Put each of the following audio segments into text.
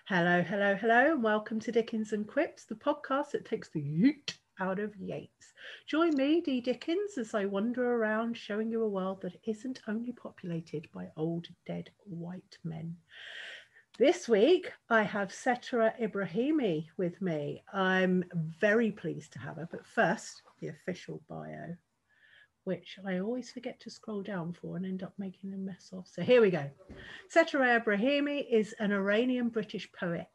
Hello, hello, hello, and welcome to Dickens and Quips, the podcast that takes the yeet out of Yeats. Join me, Dee Dickens, as I wander around showing you a world that isn't only populated by old, dead white men. This week, I have Seterah Ebrahimi with me. I'm very pleased to have her, but first, the official bio, which I always forget to scroll down for and end up making a mess of. So here we go. Seterah Ebrahimi is an Iranian-British poet.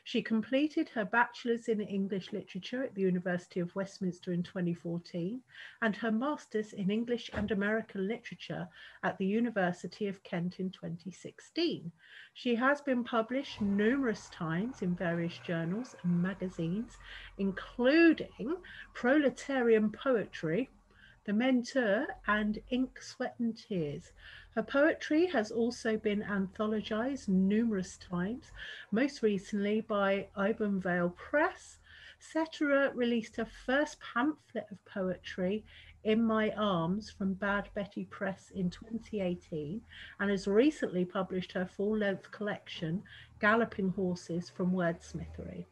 She completed her bachelor's in English literature at the University of Westminster in 2014 and her master's in English and American literature at the University of Kent in 2016. She has been published numerous times in various journals and magazines, including Proletarian Poetry, The Mentor, and Ink, Sweat and Tears. Her poetry has also been anthologized numerous times, most recently by Ibanvale Press. Seterah released her first pamphlet of poetry, In My Arms, from Bad Betty Press in 2018, and has recently published her full-length collection, Galloping Horses, from Wordsmithery.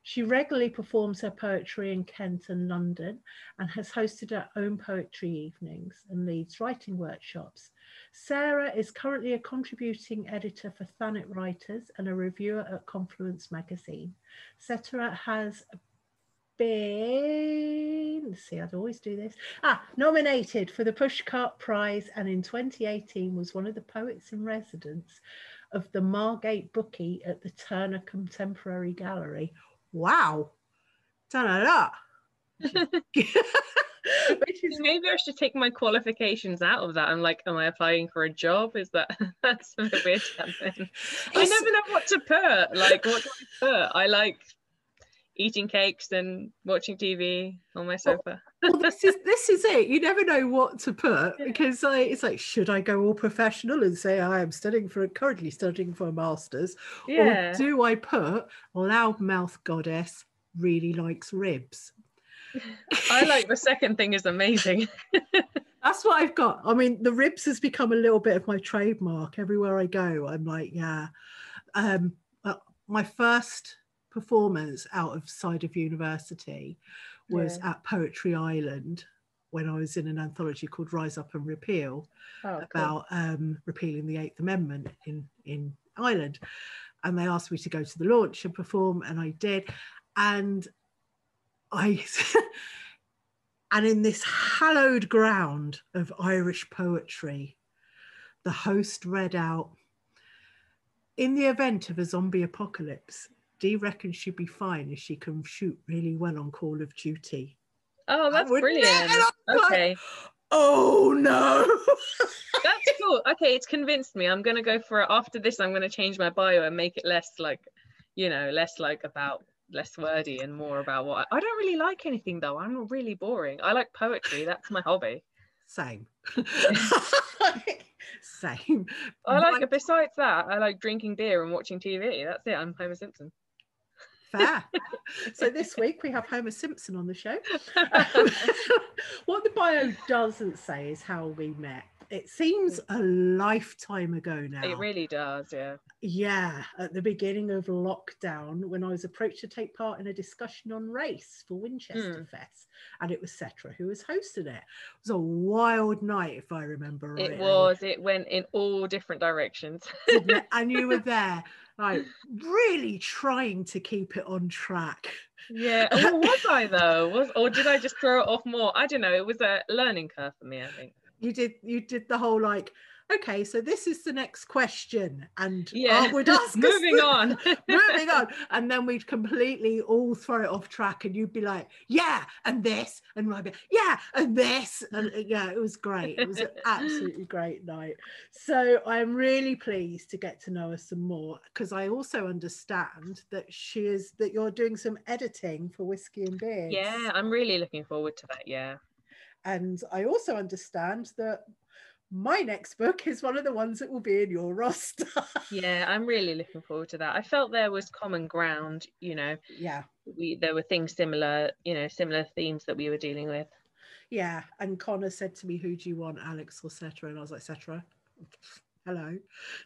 She regularly performs her poetry in Kent and London and has hosted her own poetry evenings and leads writing workshops. Sarah is currently a contributing editor for Thanet Writers and a reviewer at Confluence magazine. Seterah has been, let's see, I'd always do this, nominated for the Pushcart Prize, and in 2018 was one of the poets in residence of the Margate Bookie at the Turner Contemporary Gallery. Wow, done a lot. Maybe I should take my qualifications out of that. I'm like, am I applying for a job? Is that's a bit weird to happen. I never know what to put. Like, what do I put? I like eating cakes and watching TV on my sofa. Well, this is it. You never know what to put because it's like, should I go all professional and say I am currently studying for a master's, or do I put loudmouth goddess really likes ribs? I like the second thing is amazing. That's what I've got. I mean, the ribs has become a little bit of my trademark. Everywhere I go, I'm like, yeah. My first performance outside of university was at Poetry Island when I was in an anthology called Rise Up and Repeal, about repealing the Eighth Amendment in Ireland. And they asked me to go to the launch and perform, and I did. And and in this hallowed ground of Irish poetry, the host read out, in the event of a zombie apocalypse, Dee reckons she'd be fine if she can shoot really well on Call of Duty. Oh, that's brilliant. Okay. Like, oh no. That's cool. Okay, it's convinced me. I'm going to go for it. After this, I'm going to change my bio and make it less wordy and more about what I don't really like anything though. I'm really boring. I like poetry. That's my hobby. Same. Same. I like it. Besides that, I like drinking beer and watching TV. That's it. I'm Homer Simpson. Fair. So this week we have Homer Simpson on the show. What the bio doesn't say is how we met. It seems a lifetime ago now. It really does, yeah. Yeah, at the beginning of lockdown, when I was approached to take part in a discussion on race for Winchester Fest, and it was Seterah who was hosting it. It was a wild night, if I remember right. It was. It went in all different directions. Didn't it? And you were there, like, really trying to keep it on track. Yeah. Well, was I though? Or did I just throw it off more? I don't know. It was a learning curve for me, I think. You did the whole like, okay, so this is the next question, and we'd ask moving on. And then we'd completely all throw it off track, and you'd be like, yeah, and this, and I'd be, yeah, and this, and yeah, it was great. It was an absolutely great night. So I'm really pleased to get to know her some more, because I also understand that you're doing some editing for Whiskey and Beards. Yeah, I'm really looking forward to that. Yeah. And I also understand that my next book is one of the ones that will be in your roster. Yeah, I'm really looking forward to that. I felt there was common ground, Yeah. There were things similar, similar themes that we were dealing with. Yeah, and Connor said to me, who do you want, Alex or Seterah? And I was like, Seterah. Hello,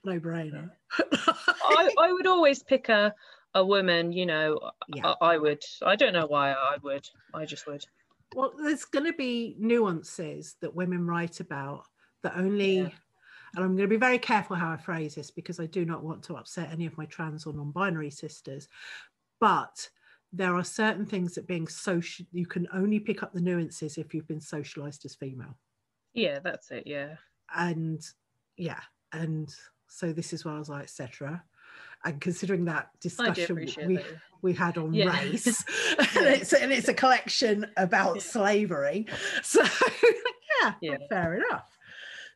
no brainer. I would always pick a woman, you know. Yeah. I would. I don't know why I would. I just would. Well, there's going to be nuances that women write about that only, Yeah. and I'm going to be very careful how I phrase this because I do not want to upset any of my trans or non-binary sisters, but there are certain things that being social, you can only pick up the nuances if you've been socialized as female. Yeah, that's it. Yeah. And yeah, and so this is why I was like, etc. And considering that discussion we had on race, and it's a collection about slavery, so yeah, fair enough.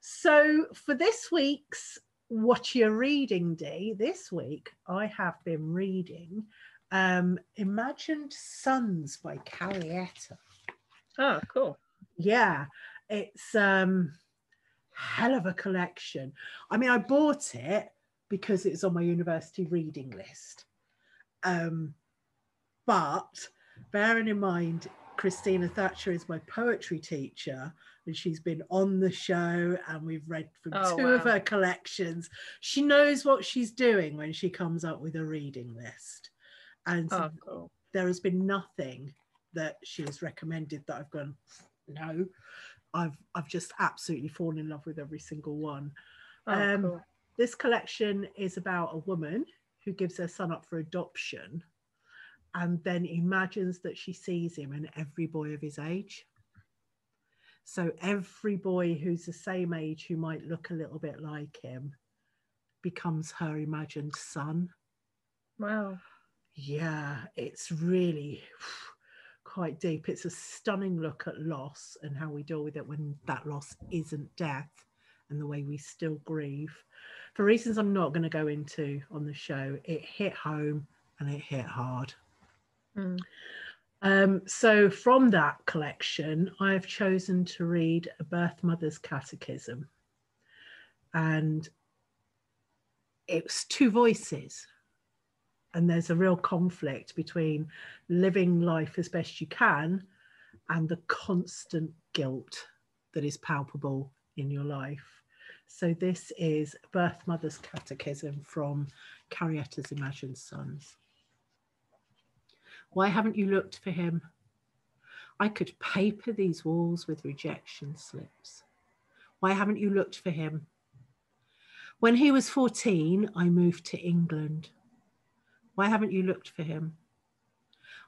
So for this week's What You're Reading, Dee, this week I have been reading Imagined Sons by Carrie Etter. Oh, cool. Yeah, it's hell of a collection. I mean, I bought it because it's on my university reading list. But bearing in mind, Christina Thatcher is my poetry teacher, and she's been on the show, and we've read from two of her collections. She knows what she's doing when she comes up with a reading list. And cool. There has been nothing that she has recommended that I've gone, no. I've just absolutely fallen in love with every single one. Cool. This collection is about a woman who gives her son up for adoption and then imagines that she sees him in every boy of his age. So every boy who's the same age who might look a little bit like him becomes her imagined son. Wow. Yeah, it's really quite deep. It's a stunning look at loss and how we deal with it when that loss isn't death and the way we still grieve. For reasons I'm not going to go into on the show, it hit home and it hit hard. So from that collection, I have chosen to read A Birth Mother's Catechism. And it's two voices. And there's a real conflict between living life as best you can and the constant guilt that is palpable in your life. So this is Birth Mother's Catechism from Carrie Etter's Imagined Sons. Why haven't you looked for him? I could paper these walls with rejection slips. Why haven't you looked for him? When he was 14, I moved to England. Why haven't you looked for him?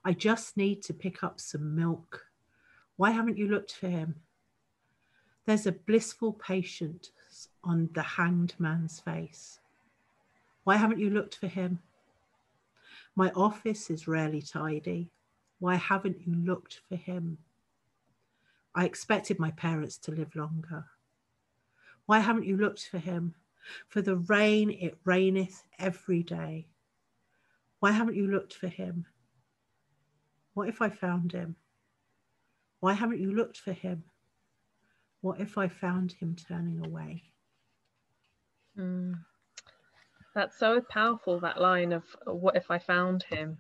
I just need to pick up some milk. Why haven't you looked for him? There's a blissful patience on the hanged man's face. Why haven't you looked for him? My office is rarely tidy. Why haven't you looked for him? I expected my parents to live longer. Why haven't you looked for him? For the rain, it raineth every day. Why haven't you looked for him? What if I found him? Why haven't you looked for him? What if I found him turning away? That's so powerful, that line of what if I found him?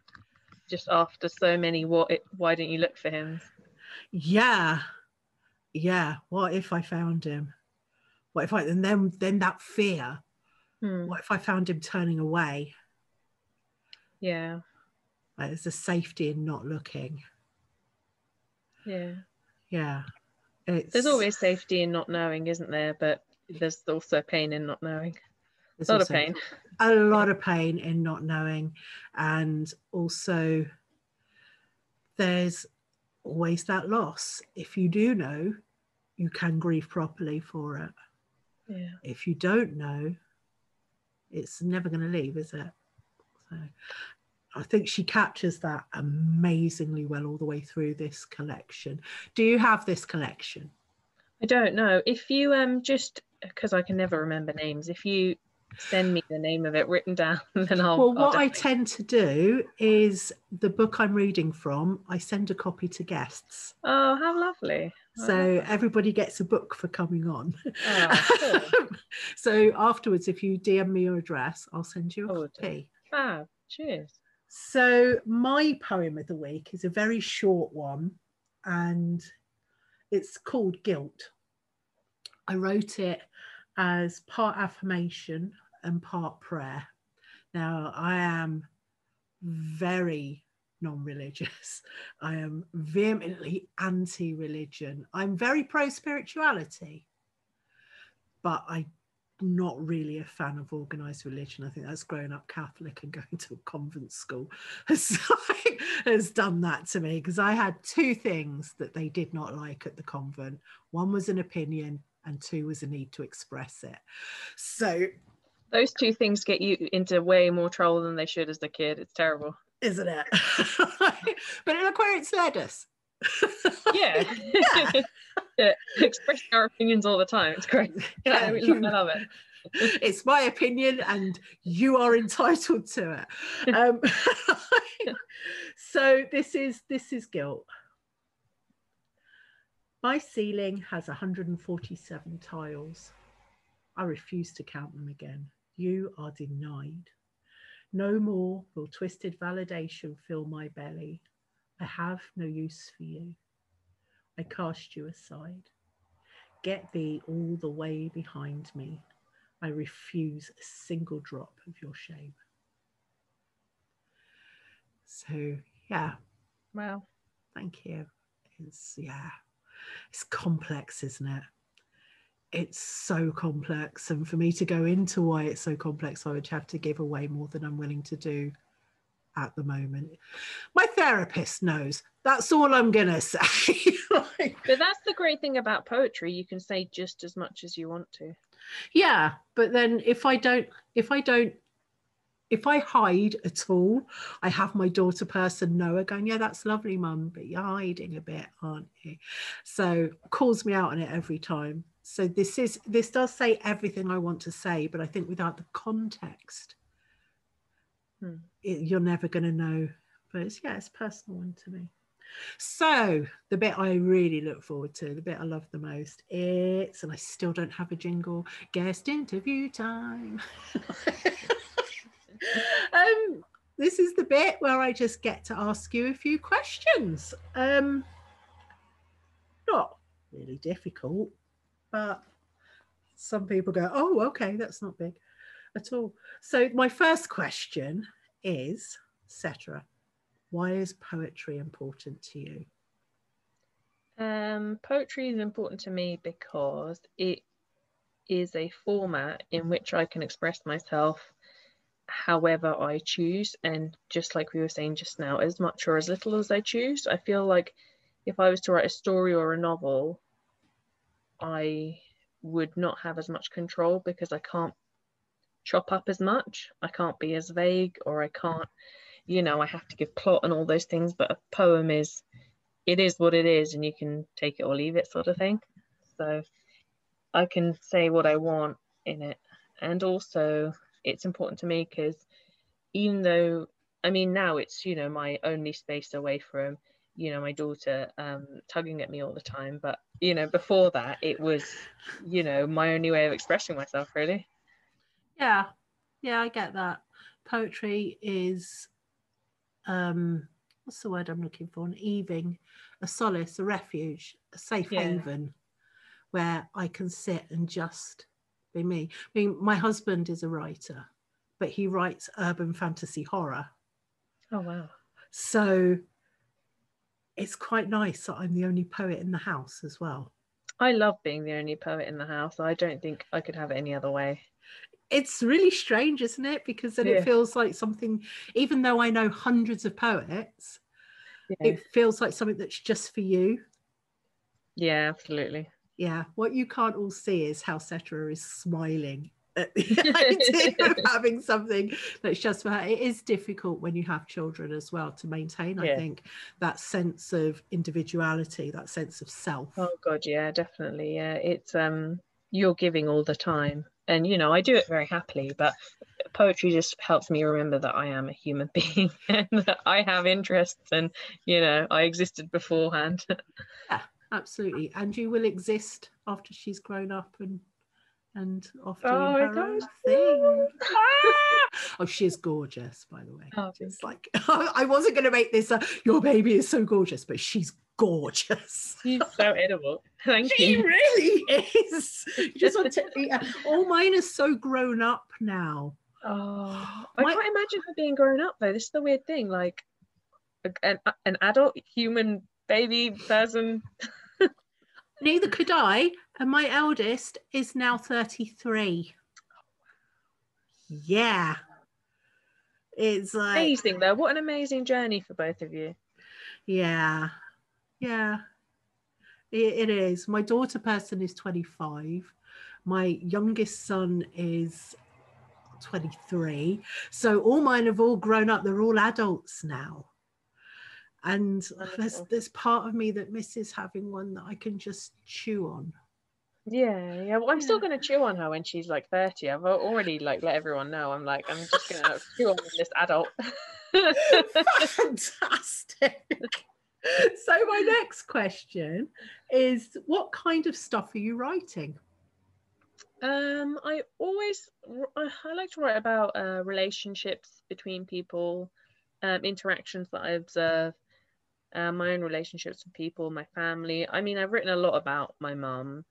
Just after so many why didn't you look for him? Yeah. What if I found him? What if and then that fear. What if I found him turning away? Yeah. There's a safety in not looking. Yeah. There's always safety in not knowing, isn't there? But there's also pain in not knowing. A lot of pain. A lot of pain in not knowing. And also there's always that loss. If you do know, you can grieve properly for it. Yeah. If you don't know, it's never going to leave, is it? So I think she captures that amazingly well all the way through this collection. Do you have this collection? I don't know. If you just, because I can never remember names, if you send me the name of it written down, then I tend to do is the book I'm reading from, I send a copy to guests. Oh, how lovely. So everybody gets a book for coming on. Oh, cool. So afterwards, if you DM me your address, I'll send you a copy. Fab. Cheers. So my poem of the week is a very short one, and it's called Guilt. I wrote it as part affirmation and part prayer. Now, I am very non-religious. I am vehemently anti-religion. I'm very pro-spirituality, but I'm not really a fan of organised religion. I think that's growing up Catholic and going to a convent school has done that to me, because I had two things that they did not like at the convent. One was an opinion and two was a need to express it. So those two things get you into way more trouble than they should as a kid. It's terrible, isn't it? But look where it's led us. Yeah. Yeah. Expressing our opinions all the time. It's great. Yeah, I love it. It's my opinion and you are entitled to it. So this is guilt. My ceiling has 147 tiles. I refuse to count them again. You are denied. No more will twisted validation fill my belly. I have no use for you. I cast you aside. Get thee all the way behind me. I refuse a single drop of your shame. So, yeah. Wow. Thank you. It's complex, isn't it? It's so complex. And for me to go into why it's so complex, I would have to give away more than I'm willing to do at the moment. My therapist knows. That's all I'm going to say. But that's the great thing about poetry. You can say just as much as you want to. Yeah, but then if I hide at all, I have my daughter person Noah going, yeah, that's lovely, Mum, but you're hiding a bit, aren't you? So calls me out on it every time. So this does say everything I want to say, but I think without the context, you're never going to know. But it's a personal one to me. So the bit I really look forward to, the bit I love the most, and I still don't have a jingle, guest interview time. This is the bit where I just get to ask you a few questions. Not really difficult, but some people go, oh, okay, that's not big at all. So my first question is, Seterah, why is poetry important to you? Poetry is important to me because it is a format in which I can express myself however I choose, and just like we were saying just now, as much or as little as I choose. I feel like if I was to write a story or a novel, I would not have as much control because I can't chop up as much. I can't be as vague, or I can't, I have to give plot and all those things. But a poem is what it is, and you can take it or leave it, sort of thing. So I can say what I want in it. And also it's important to me because even though, now it's, my only space away from, my daughter tugging at me all the time. But, before that, it was, my only way of expressing myself, really. Yeah, I get that. Poetry is, what's the word I'm looking for? An eaving, a solace, a refuge, a safe haven where I can sit and just be me. My husband is a writer, but he writes urban fantasy horror. Oh, wow. So it's quite nice that I'm the only poet in the house as well. I love being the only poet in the house. I don't think I could have it any other way. It's really strange, isn't it? Because then it feels like something, even though I know hundreds of poets, it feels like something that's just for you. Yeah, absolutely. Yeah, what you can't all see is how Seterah is smiling at the idea of having something that's just for her. It is difficult when you have children as well to maintain, I think, that sense of individuality, that sense of self. Oh God, yeah, definitely. Yeah, it's you're giving all the time, and I do it very happily, but poetry just helps me remember that I am a human being and that I have interests, and I existed beforehand. Yeah, absolutely. And you will exist after she's grown up and off doing her own thing. Oh, she's gorgeous, by the way. Just like I wasn't going to make this your baby is so gorgeous, but she's gorgeous. She's so edible. Thank She you. really is. You just want to eat her. All mine are so grown up now. Oh, I can't imagine her being grown up though. This is the weird thing. Like an adult human baby person. Neither could I. And my eldest is now 33. Yeah. It's like Amazing though. What an amazing journey for both of you. Yeah. It is. My daughter person is 25. My youngest son is 23. So all mine have all grown up. They're all adults now. And there's part of me that misses having one that I can just chew on. Yeah. Well, I'm still going to chew on her when she's like 30. I've already like let everyone know. I'm just going to chew on this adult. Fantastic. So my next question is, what kind of stuff are you writing? I like to write about relationships between people, interactions that I observe, my own relationships with people, my family. I mean, I've written a lot about my mum,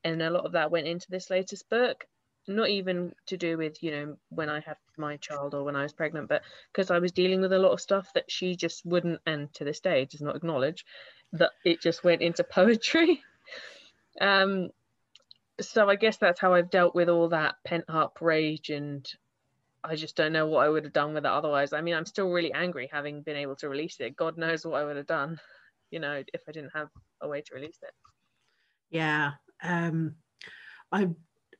and a lot of that went into this latest book. Not even to do with, you know, when I had my child or when I was pregnant, but because I was dealing with a lot of stuff that she just wouldn't, and to this day does not acknowledge, that it just went into poetry. So I guess that's how I've dealt with all that pent up rage, and I just don't know what I would have done with it otherwise. I mean, I'm still really angry having been able to release it. God knows what I would have done, you know, if I didn't have a way to release it. Yeah. I,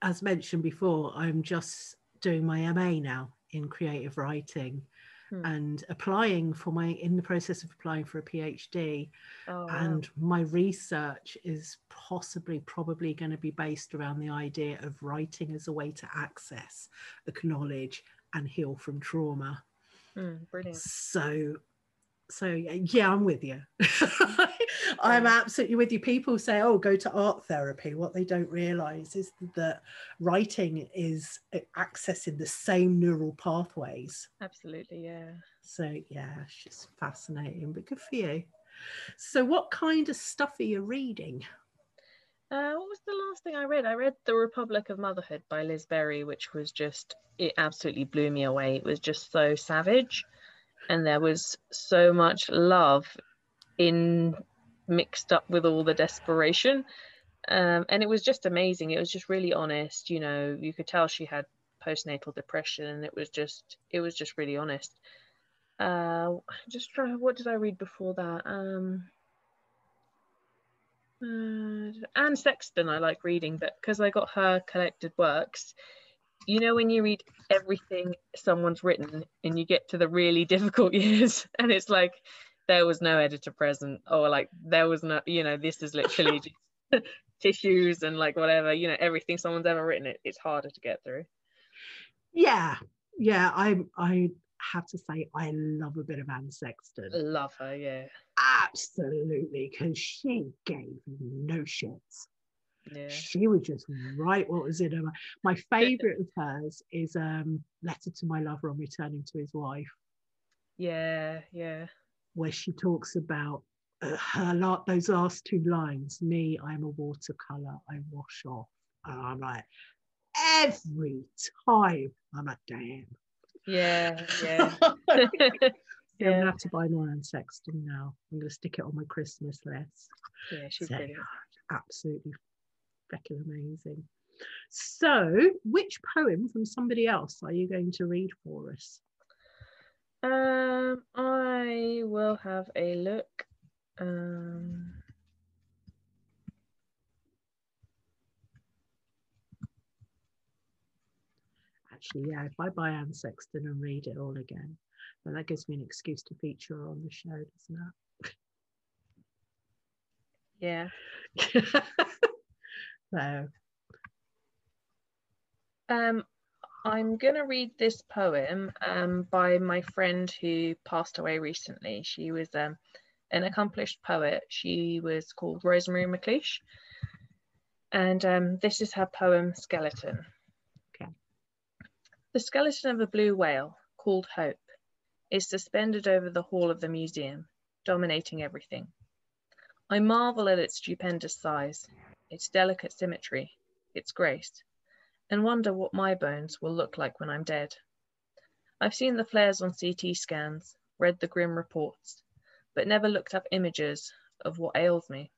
as mentioned before, I'm just doing my MA now in creative writing and in the process of applying for a PhD. And my research is probably going to be based around the idea of writing as a way to access, acknowledge, and heal from trauma. Brilliant. So yeah, I'm with you. I'm absolutely with you. People say, oh, go to art therapy. What they don't realize is that writing is accessing the same neural pathways. Absolutely, yeah. So yeah, it's just fascinating, but good for you. So what kind of stuff are you reading? What was the last thing I read? I read The Republic of Motherhood by Liz Berry, which was it absolutely blew me away. It was just so savage. And there was so much love mixed up with all the desperation. And it was just amazing. It was just really honest. You know, you could tell she had postnatal depression, and it was just really honest. What did I read before that? Anne Sexton I like reading, but because I got her collected works, you know, when you read everything someone's written and you get to the really difficult years and it's like there was no editor present, or like there was no, you know, this is literally just tissues and like whatever, you know, everything someone's ever written, it's harder to get through. Yeah, I have to say I love a bit of Anne Sexton. Love her, yeah. Absolutely, because she gave no shits. Yeah. She would just write what was in her. My favourite of hers is Letter to My Lover on Returning to His Wife. Yeah. Where she talks about those last two lines. Me, I'm a watercolour, I wash off. And I'm like, every time, I'm like, damn. Yeah. I'm going to have to buy more Anne Sexton now. I'm going to stick it on my Christmas list. Yeah, she's brilliant. Absolutely freaking amazing. So, which poem from somebody else are you going to read for us? I will have a look. Actually, yeah, if I buy Anne Sexton and read it all again, then that gives me an excuse to feature her on the show, doesn't it? Yeah. So, I'm gonna read this poem by my friend who passed away recently. She was an accomplished poet. She was called Rosemary McLeish, and this is her poem Skeleton. Okay. The skeleton of a blue whale called Hope is suspended over the hall of the museum, dominating everything. I marvel at its stupendous size, its delicate symmetry, its grace, and wonder what my bones will look like when I'm dead. I've seen the flares on CT scans, read the grim reports, but never looked up images of what ails me.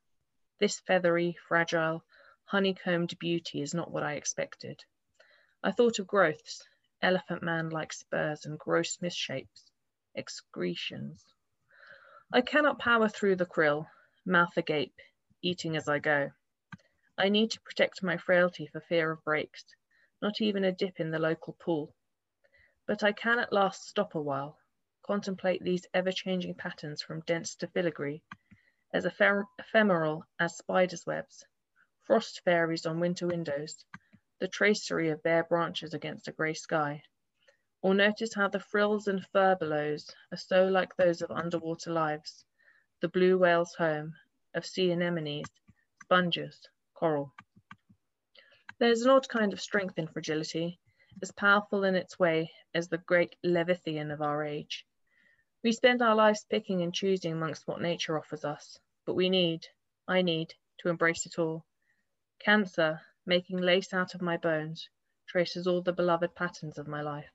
This feathery, fragile, honeycombed beauty is not what I expected. I thought of growths, elephant man-like spurs and gross misshapes, excretions. I cannot power through the krill, mouth agape, eating as I go. I need to protect my frailty for fear of breaks, not even a dip in the local pool. But I can at last stop a while, contemplate these ever-changing patterns from dense to filigree, as ephemeral as spiders' webs, frost fairies on winter windows, the tracery of bare branches against a grey sky, or notice how the frills and furbelows are so like those of underwater lives, the blue whale's home, of sea anemones, sponges, coral. There's an odd kind of strength in fragility, as powerful in its way as the great Leviathan of our age. We spend our lives picking and choosing amongst what nature offers us, but I need, to embrace it all. Cancer, making lace out of my bones, traces all the beloved patterns of my life.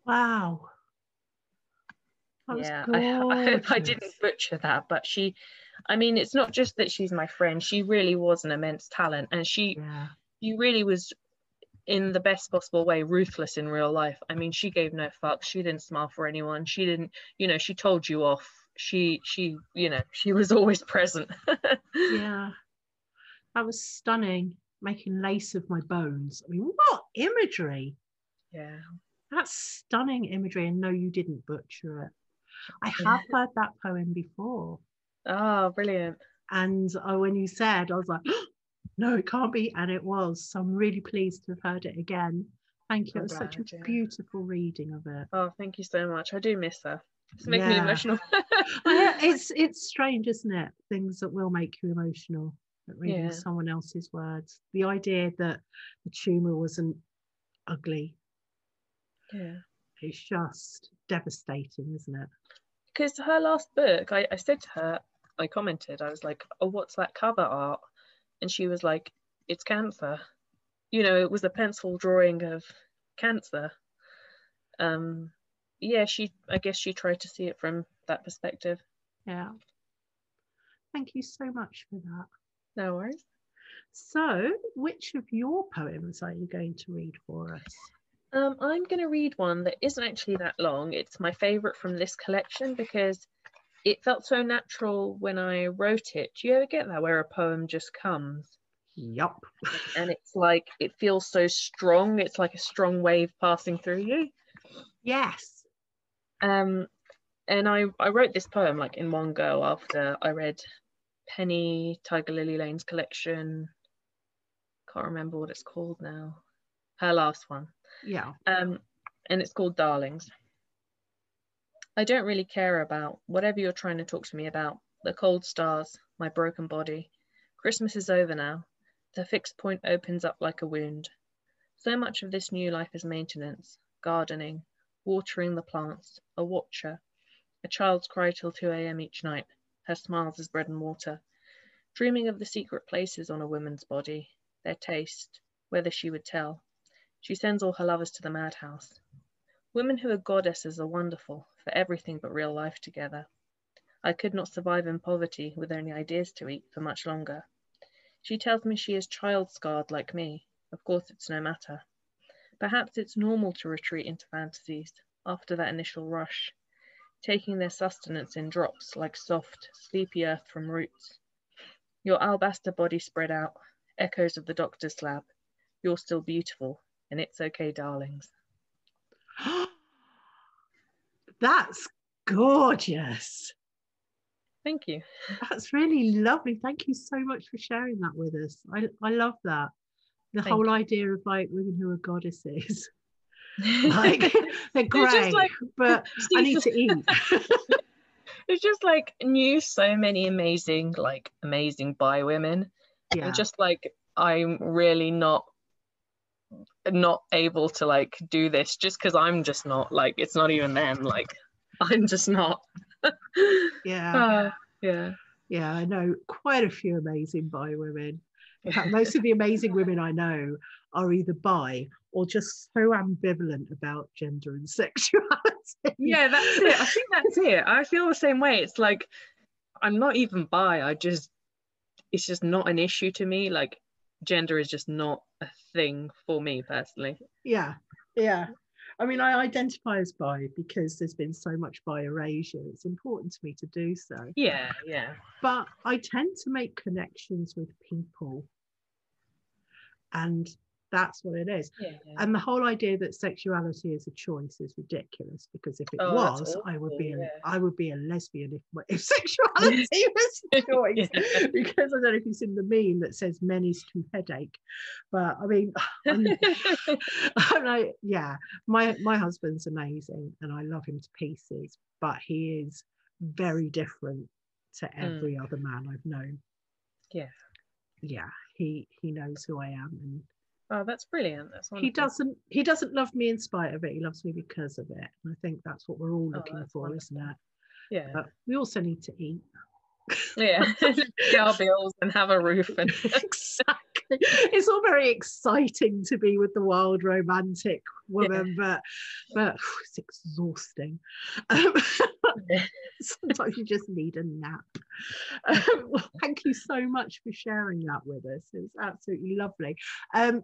Wow. Yeah, I hope I didn't butcher that, but it's not just that she's my friend, she really was an immense talent, and she really was, in the best possible way, ruthless in real life. I mean, she gave no fucks. She didn't smile for anyone. She didn't, she told you off. She was always present. Yeah, that was stunning. Making lace of my bones. I mean, what imagery? Yeah, that's stunning imagery. And no, you didn't butcher it. I have heard that poem before. Oh, brilliant. And when you said, I was like, no, it can't be. And it was. So I'm really pleased to have heard it again. Thank you. It was such a beautiful reading of it. Oh, thank you so much. I do miss her. It's making me emotional. It's strange, isn't it? Things that will make you emotional, reading someone else's words. The idea that the tumour wasn't ugly. Yeah. It's just devastating, isn't it? Because her last book, I said to her, I commented, I was like, oh, what's that cover art? And she was like, it's cancer. It was a pencil drawing of cancer. I guess she tried to see it from that perspective. Yeah. Thank you so much for that. No worries. So, which of your poems are you going to read for us? I'm going to read one that isn't actually that long. It's my favourite from this collection because it felt so natural when I wrote it. Do you ever get that where a poem just comes? Yup. And it's like, it feels so strong. It's like a strong wave passing through you. Yes. And I wrote this poem like in one go after I read Penny Tiger Lily Lane's collection. Can't remember what it's called now. Her last one. Yeah. And it's called Darlings. I don't really care about whatever you're trying to talk to me about. The cold stars, my broken body. Christmas is over now. The fixed point opens up like a wound. So much of this new life is maintenance, gardening, watering the plants, a watcher, a child's cry till 2 a.m. each night, her smiles as bread and water, dreaming of the secret places on a woman's body, their taste, whether she would tell. She sends all her lovers to the madhouse. Women who are goddesses are wonderful, for everything but real life together. I could not survive in poverty with only ideas to eat for much longer. She tells me she is child-scarred like me. Of course it's no matter. Perhaps it's normal to retreat into fantasies after that initial rush, taking their sustenance in drops like soft, sleepy earth from roots. Your alabaster body spread out, echoes of the doctor's lab. You're still beautiful, and it's okay, darlings. That's gorgeous. Thank you. That's really lovely. Thank you so much for sharing that with us. I love that. The whole idea of like women who are goddesses. Like they're great, like, but I need to eat. It's just like knew so many amazing bi women. Yeah. And just like I'm really not able to like do this just because I'm just not, like, it's not even them, like I'm just not. Yeah. Yeah. Yeah, I know quite a few amazing bi women. In fact, most of the amazing women I know are either bi or just so ambivalent about gender and sexuality. Yeah, that's it. I think that's it. I feel the same way. It's like I'm not even bi. It's just not an issue to me. Like gender is just not a thing for me personally. Yeah, yeah. I mean, I identify as bi because there's been so much bi erasure. It's important to me to do so. Yeah, yeah. But I tend to make connections with people. And that's what it is. Yeah. And the whole idea that sexuality is a choice is ridiculous, because if it That's was, awful, I would be yeah. I would be a lesbian if sexuality was a choice. Yeah. Because I don't know if you've seen the meme that says men is to headache, but I mean, I'm like, yeah, my husband's amazing and I love him to pieces, but he is very different to every other man I've known. Yeah. Yeah, he knows who I am, and Oh, that's brilliant. That's wonderful. he doesn't love me in spite of it. He loves me because of it. And I think that's what we're all looking for, wonderful. isn't it? Yeah. But we also need to eat. Yeah. Pay our bills and have a roof. And Exactly. It's all very exciting to be with the wild romantic woman, but it's exhausting. Sometimes you just need a nap. Well, thank you so much for sharing that with us. It was absolutely lovely.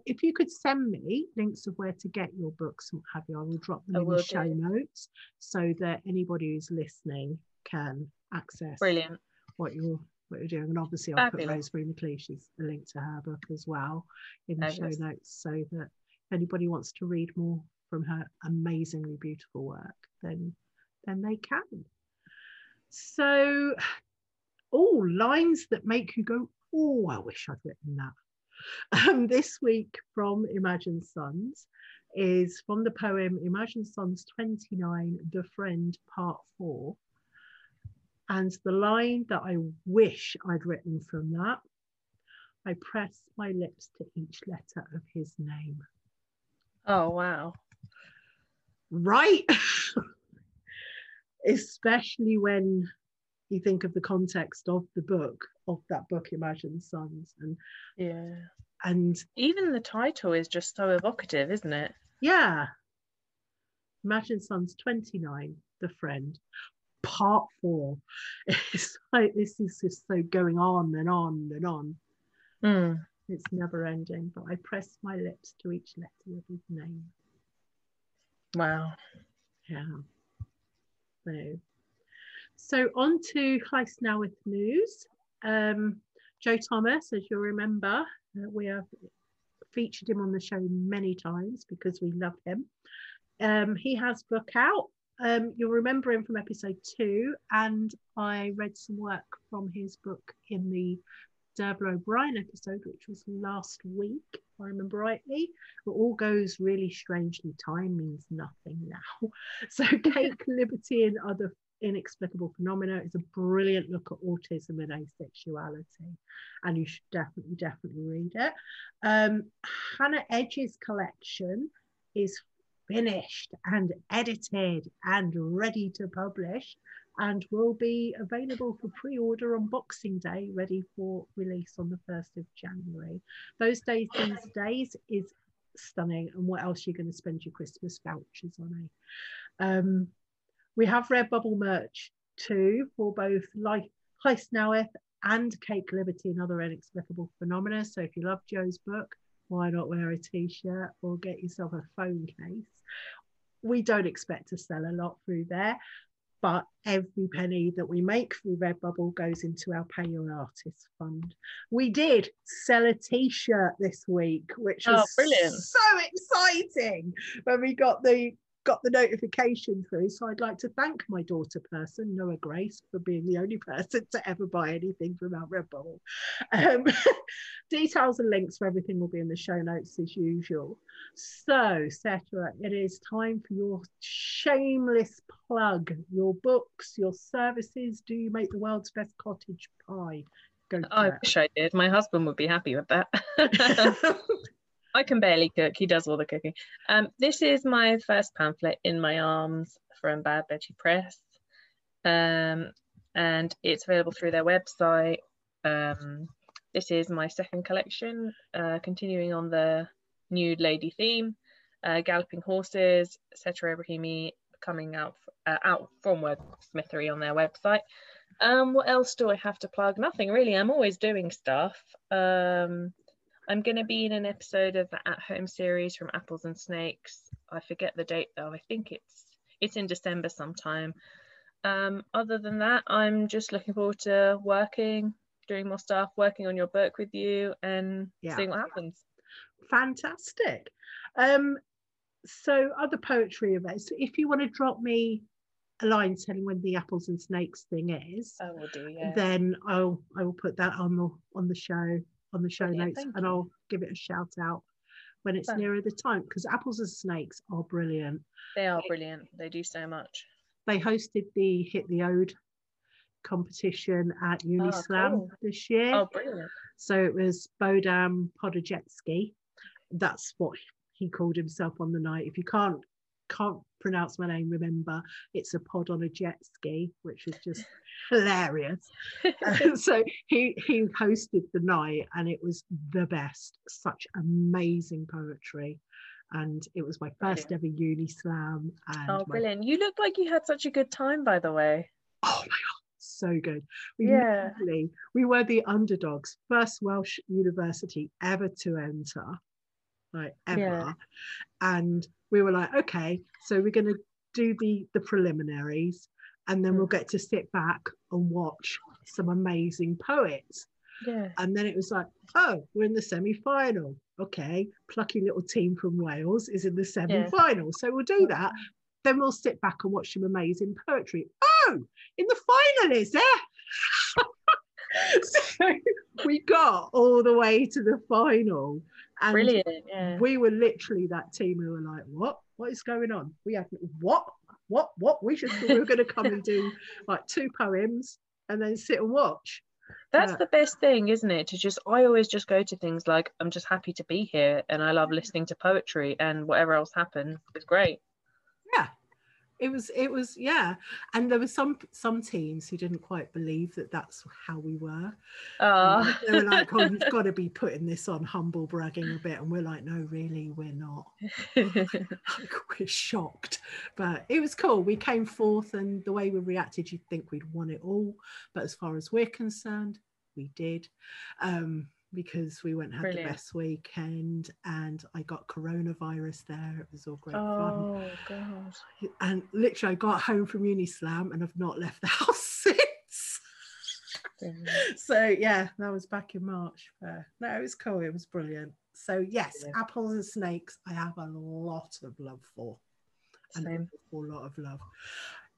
If you could send me links of where to get your books and what have you, I will drop them in the show notes so that anybody who's listening can access Brilliant. what you're doing. And obviously I'll put Rosemary McLeish's a link to her book as well in the show notes, so that if anybody wants to read more from her amazingly beautiful work, then they can. So, lines that make you go, oh, I wish I'd written that. This week from Imagine Sons is from the poem Imagine Sons 29, The Friend, Part 4. And the line that I wish I'd written from that: I press my lips to each letter of his name. Oh, wow. Right? Especially when you think of the context of that book, Imagine Sons. And yeah. And even the title is just so evocative, isn't it? Yeah. Imagine Sons 29, The Friend. Part 4. It's like this is just so going on and on and on. It's never ending. But I press my lips to each letter of his name. Wow. Yeah. So on to Heist Now with News. Joe Thomas, as you'll remember, we have featured him on the show many times because we love him. He has a book out. You'll remember him from episode 2, and I read some work from his book in the Dervla O'Brien episode, which was last week, if I remember rightly. It all goes really strangely. Time means nothing now. So Cake, Liberty and Other Inexplicable Phenomena is a brilliant look at autism and asexuality, and you should definitely read it. Hannah Edge's collection is finished and edited and ready to publish, and will be available for pre-order on Boxing Day, ready for release on the 1st of January. Those days is stunning. And what else are you going to spend your Christmas vouchers on? We have Redbubble merch too for both Heist Noweth and Cake, Liberty and Other Inexplicable Phenomena. So if you love Joe's book, why not wear a t-shirt or get yourself a phone case? We don't expect to sell a lot through there, but every penny that we make through Redbubble goes into our Pay Your Artist fund. We did sell a t-shirt this week, which was brilliant. So exciting when we got the notification through. So I'd like to thank my daughter person, Noah Grace, for being the only person to ever buy anything from our Redbubble. Details and links for everything will be in the show notes as usual. So, Seterah, it is time for your shameless plug. Your books, your services. Do you make the world's best cottage pie? I wish I did. My husband would be happy with that. I can barely cook. He does all the cooking. This is my first pamphlet, In My Arms, from Bad Betty Press. and it's available through their website. This is my second collection, continuing on the nude lady theme. Galloping Horses, Seterah Ebrahimi, coming out from Wordsmithery on their website. What else do I have to plug? Nothing really. I'm always doing stuff. I'm going to be in an episode of the At Home series from Apples and Snakes. I forget the date though. I think it's in December sometime. Other than that, I'm just looking forward to doing more stuff, working on your book with you, and seeing what happens. Fantastic. So other poetry events, if you want to drop me a line telling when the Apples and Snakes thing is, I will do, yeah. Then I will put that on the show notes, and I'll give it a shout out when it's nearer the time, because Apples and Snakes are brilliant. They are brilliant. They do so much. They hosted the Hit the Ode competition at Unislam this year. Oh, brilliant. So it was Bodam Podajetsky. That's what he called himself on the night. If you can't pronounce my name, remember it's a pod on a jet ski, which is just hilarious. So he hosted the night, and it was the best. Such amazing poetry. And it was my first ever Unislam. And brilliant. You looked like you had such a good time, by the way. Oh my God, so good. We were the underdogs, first Welsh university ever to enter, like ever. Yeah. And we were like, okay, so we're going to do the preliminaries, and then we'll get to sit back and watch some amazing poets. Yeah. And then it was like, oh, we're in the semi-final. Okay, plucky little team from Wales is in the semi-final. So we'll do that. Then we'll sit back and watch some amazing poetry. Oh, in the final, is there? So we got all the way to the final. And brilliant. Yeah. We were literally that team who were like, what is going on? We have what? We were going to come and do like 2 poems and then sit and watch. That's the best thing, isn't it? I always just go to things like, I'm just happy to be here, and I love listening to poetry, and whatever else happens is great. Yeah, it was yeah. And there were some teams who didn't quite believe that that's how we were. They were like, oh, you've got to be putting this on, humble bragging a bit. And we're like, no, really, we're not. We're shocked. But it was cool. We came forth, and the way we reacted, you'd think we'd won it all. But as far as we're concerned, we did. Because we went and had the best weekend, and I got coronavirus there. It was all great fun. Oh God. And literally I got home from Unislam and I've not left the house since. So yeah, that was back in March. No, it was cool. It was brilliant. So yes, Apples and Snakes I have a lot of love for. And a lot of love.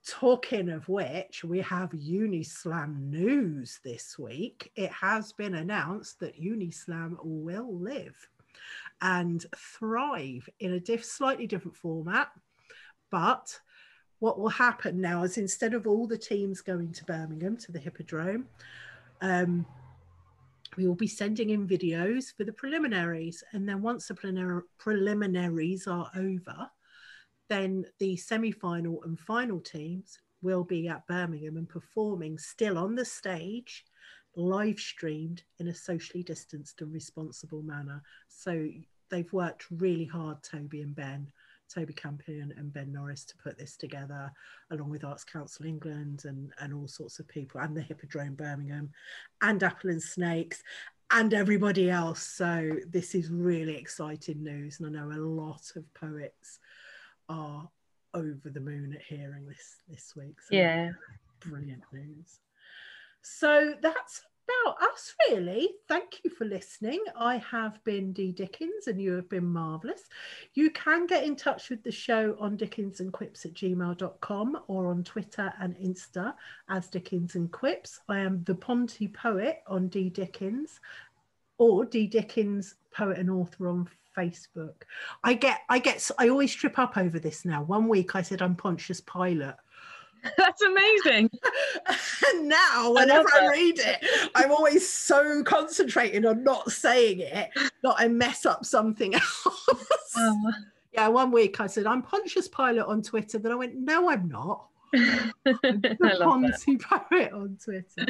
Talking of which, we have Unislam news this week. It has been announced that Unislam will live and thrive in a slightly different format. But what will happen now is, instead of all the teams going to Birmingham to the Hippodrome, we will be sending in videos for the preliminaries. And then once the preliminaries are over, then the semi-final and final teams will be at Birmingham and performing still on the stage, live streamed in a socially distanced and responsible manner. So they've worked really hard, Toby Campion and Ben Norris, to put this together, along with Arts Council England and all sorts of people, and the Hippodrome Birmingham and Apple and Snakes and everybody else. So this is really exciting news, and I know a lot of poets are over the moon at hearing this week. So brilliant news. So that's about us, really. Thank you for listening. I have been Dee Dickens, and you have been marvellous. You can get in touch with the show on dickensandquips@gmail.com, or on Twitter and Insta as Dickens and Quips. I am the Ponty Poet on Dee Dickens, or Dee Dickens Poet and Author on Facebook. I always trip up over this now. One week I said I'm Pontius Pilate. That's amazing. And now whenever I read it, I'm always so concentrated on not saying it that I mess up something else. Yeah, one week I said I'm Pontius Pilate on Twitter, then I went, no, I'm not. The I love that. Ponzi Poet on Twitter.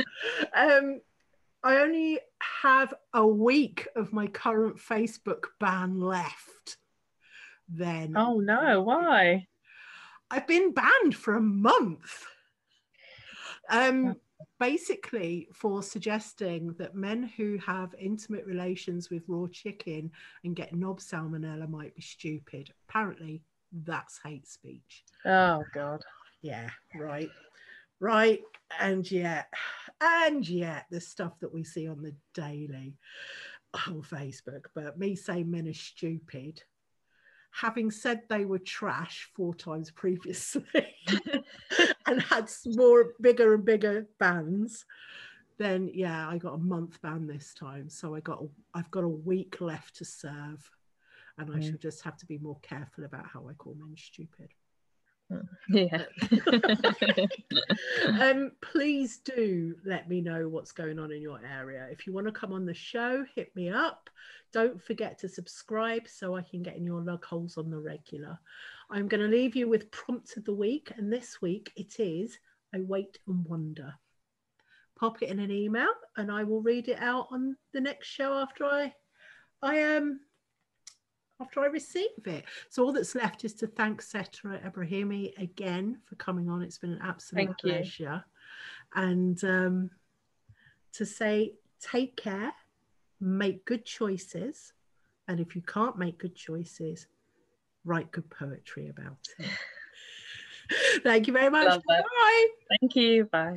I only have a week of my current Facebook ban left. Then. Oh no, why? I've been banned for a month. Basically for suggesting that men who have intimate relations with raw chicken and get knob salmonella might be stupid. Apparently, that's hate speech. Oh God. Yeah, right. And yet, the stuff that we see on the daily on Facebook, but me saying men are stupid, having said they were trash 4 times previously and had more bigger and bigger bans, then yeah, I got a month ban this time. So I've got a week left to serve, and I shall just have to be more careful about how I call men stupid. Yeah. Please do let me know what's going on in your area. If you want to come on the show, hit me up. Don't forget to subscribe so I can get in your lug holes on the regular. I'm going to leave you with prompt of the week, and this week it is I wait and wonder. Pop it in an email and I will read it out on the next show after I receive it. So all that's left is to thank Seterah Ebrahimi again for coming on. It's been an absolute pleasure. And to say, take care, make good choices. And if you can't make good choices, write good poetry about it. Thank you very much. Bye. Thank you. Bye.